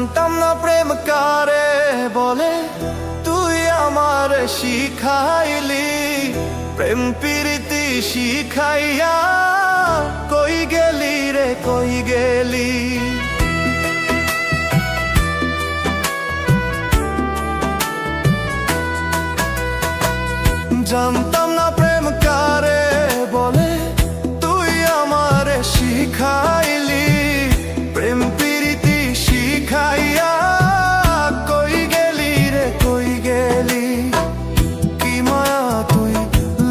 জানতাম না প্রেম কারে বলে, তুই আমার শিখাইলি। প্রেম প্রীতি শিখাইয়া কই গেলি রে কই গেলি। জানতাম না প্রেম কারে বলে, তুই আমার শিখাইলি। প্রেম প্রীতি শিখাইয়া কই গেলি রে কই গেলি। কি মায়া তুই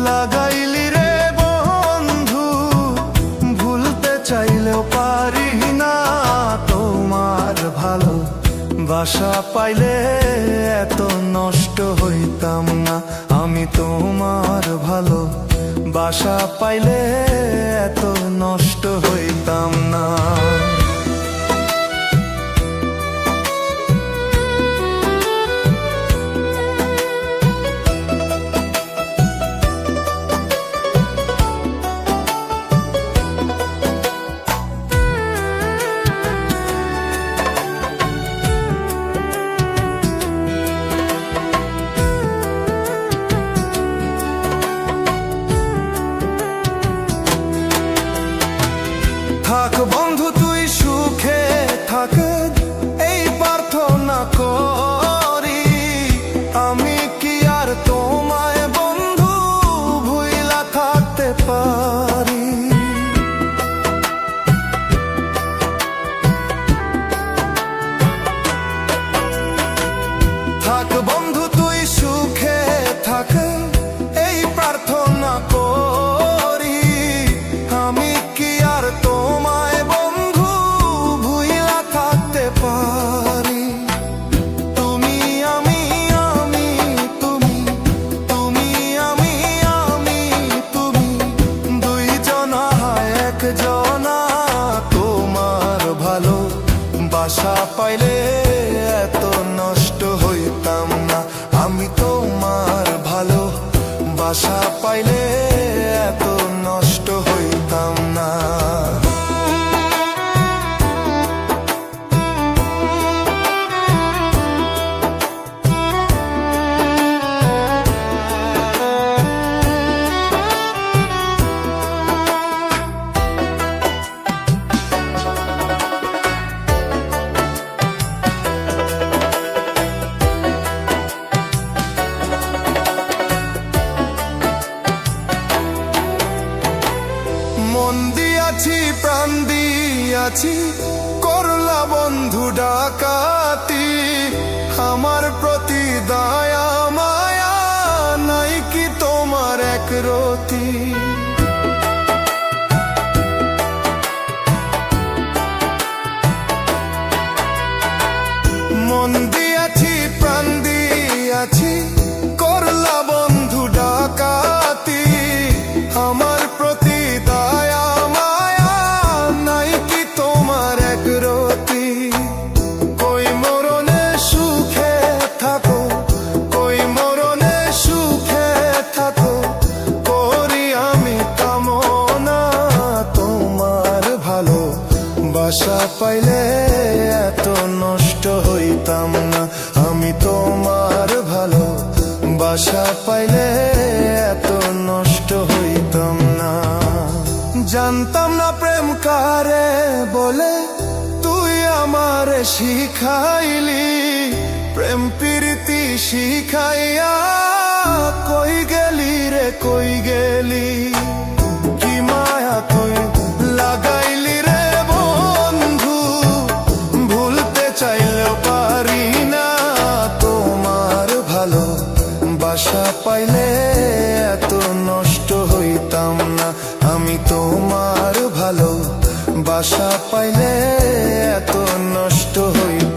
লাগাইলি রে বন্ধু, ভুলতে চাইলেও পারি না। তোমার ভালো বাসা পাইলে এত নষ্ট হইতাম না। আমি তোমার ভালো বাসা পাইলে এত নষ্ট হইতাম না। থাক বন্ধু তুই সুখে থাক, এই প্রার্থনা করি। আমি কি আর তোমায় বন্ধু ভুইলা থাকতে পারি। থাক বন্ধু তুই সুখে থাক, এই প্রার্থনা করি। আমি কি আর তোমায় বন্ধু ভুইলা থাকতে পারি। তুমি আমি আমি তুমি, তুমি আমি আমি তুমি, দুইজনা একজনা। তোমার ভালো বাসা পাইলে এত নষ্ট হইতাম না। আমি তোমার ভালো বাসা পাইলে এত নষ্ট হইতাম না। মন দিয়াছি প্রাণ দিয়াছি, করলা বন্ধু ডাকাতি। আমার প্রতি দয়া মায়া নাই কি তোমার এক রতি। মন দিয়াছি প্রাণ দিয়াছি, করলা বন্ধু ডাকাতি। আমার প্রতি দয়া মায়া নাই কি তোমার এক রতি। কই মরণে সুখে থাকো, কই মরণে সুখে থাকো, করি আমি কামনা। তোমার ভালো বাসা পাইলে এত নষ্ট হইতাম না। আমি তোমার ভালো বাসা পাইলে এত নষ্ট হইতাম না। জানতাম না প্রেম কারে বলে, তুই আমারে শিখাইলি। প্রেম প্রীতি শিখাইয়া কই গেলি রে কই গেলি। কি মায়া তুই লাগাইলি রে বন্ধু, ভুলতে চাইলেও পারি না। তোমার ভালো বাসা পাইলে এত নষ্ট হইতাম না। আমি তোমার ভালো বাসা পাইলে এত নষ্ট হইতাম